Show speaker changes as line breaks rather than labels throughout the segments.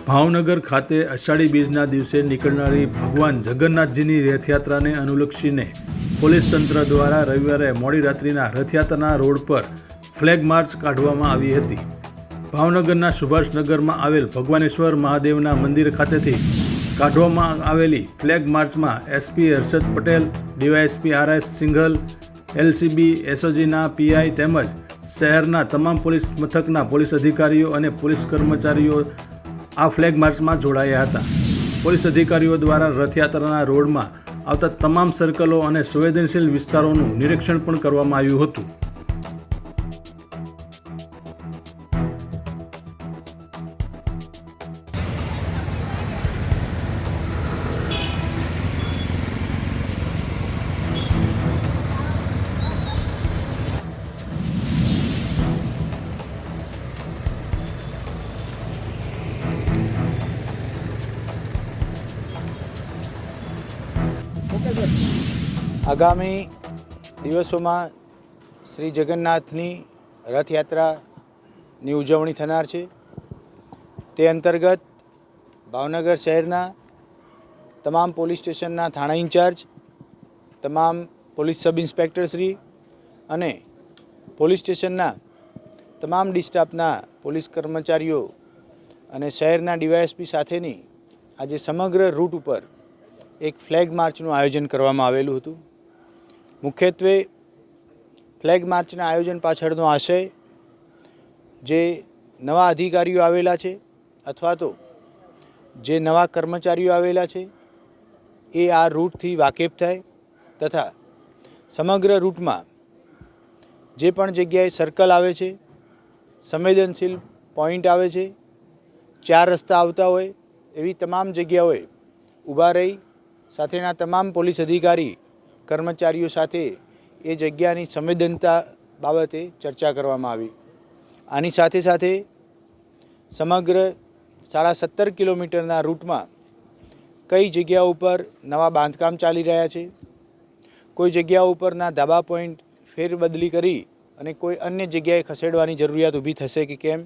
ભાવનગર ખાતે અષાઢી બીજના દિવસે નીકળનારી ભગવાન જગન્નાથજીની રથયાત્રાને અનુલક્ષીને પોલીસ તંત્ર દ્વારા રવિવારે મોડી રાત્રિના રથયાત્રાના રોડ પર ફ્લેગ માર્ચ કાઢવામાં આવી હતી. ભાવનગરના સુભાષનગરમાં આવેલ ભગવાનેશ્વર મહાદેવના મંદિર ખાતેથી કાઢવામાં આવેલી ફ્લેગ માર્ચમાં SP Harshad Patel, DYSP R S. Singhal, LCB એસઓજીના પીઆઈ તેમજ શહેરના તમામ પોલીસ મથકના પોલીસ અધિકારીઓ અને પોલીસ કર્મચારીઓ આ ફ્લેગ માર્ચમાં જોડાયા હતા. પોલીસ અધિકારીઓ દ્વારા રથયાત્રાના રોડમાં આવતા તમામ સર્કલો અને સંવેદનશીલ વિસ્તારોનું નિરીક્ષણ પણ કરવામાં આવ્યું હતું.
આગામી દિવસોમાં શ્રી જગન્નાથની રથયાત્રાની ઉજવણી થનાર છે. તે અંતર્ગત ભાવનગર શહેરના તમામ પોલીસ સ્ટેશનના થાણા ઇન્ચાર્જ, તમામ પોલીસ સબ ઇન્સ્પેક્ટરશ્રી અને પોલીસ સ્ટેશનના તમામ ડિસ્ટાફના પોલીસ કર્મચારીઓ અને શહેરના ડીવાયએસપી સાથેની આજે સમગ્ર રૂટ ઉપર એક ફ્લેગ માર્ચનું આયોજન કરવામાં આવેલું હતું. મુખ્યત્વે ફ્લેગ માર્ચના આયોજન પાછળનો આશય જે નવા અધિકારીઓ આવેલા છે અથવા તો જે નવા કર્મચારીઓ આવેલા છે એ આ રૂટથી વાકેફ થાય તથા સમગ્ર રૂટમાં જે પણ જગ્યાએ સર્કલ આવે છે, સંવેદનશીલ પોઈન્ટ આવે છે, 4 રસ્તા આવતા હોય એવી તમામ જગ્યાઓએ ઊભા રહી સાથેના તમામ પોલીસ અધિકારી કર્મચારીઓ સાથે એ જગ્યાની સંવેદનતા બાબતે ચર્ચા કરવામાં આવી. આની સાથે સાથે સમગ્ર 17.5 કિલોમીટરના રૂટમાં કઈ જગ્યાઓ ઉપર નવા બાંધકામ ચાલી રહ્યા છે, કોઈ જગ્યાઓ ઉપરના ધાબા પોઈન્ટ ફેરબદલી કરી અને કોઈ અન્ય જગ્યાએ ખસેડવાની જરૂરિયાત ઊભી થશે કે કેમ,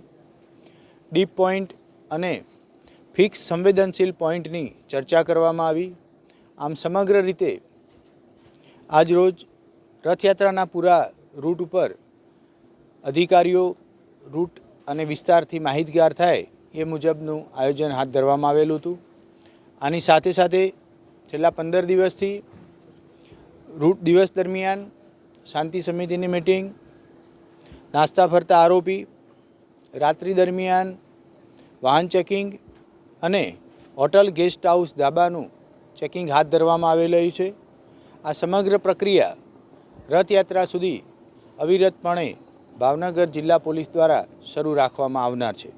ડીપ પોઈન્ટ અને ફિક્સ સંવેદનશીલ પોઈન્ટની ચર્ચા કરવામાં આવી. આમ સમગ્ર રીતે આજરોજ રથયાત્રાના પૂરા રૂટ ઉપર અધિકારીઓ રૂટ અને વિસ્તારથી માહિતગાર થાય એ મુજબનું આયોજન હાથ ધરવામાં આવેલું હતું. આની સાથે સાથે છેલ્લા 15 દિવસથી રૂટ દિવસ દરમિયાન શાંતિ સમિતિની મિટિંગ, નાસ્તા ફરતા આરોપી, રાત્રિ દરમિયાન વાહન ચેકિંગ અને હોટલ, ગેસ્ટ હાઉસ, ધાબાનું ચેકિંગ હાથ ધરવામાં આવેલું છે. આ સમગ્ર પ્રક્રિયા રથયાત્રા સુધી અવિરતપણે ભાવનગર જિલ્લા પોલીસ દ્વારા શરૂ રાખવામાં આવનાર છે.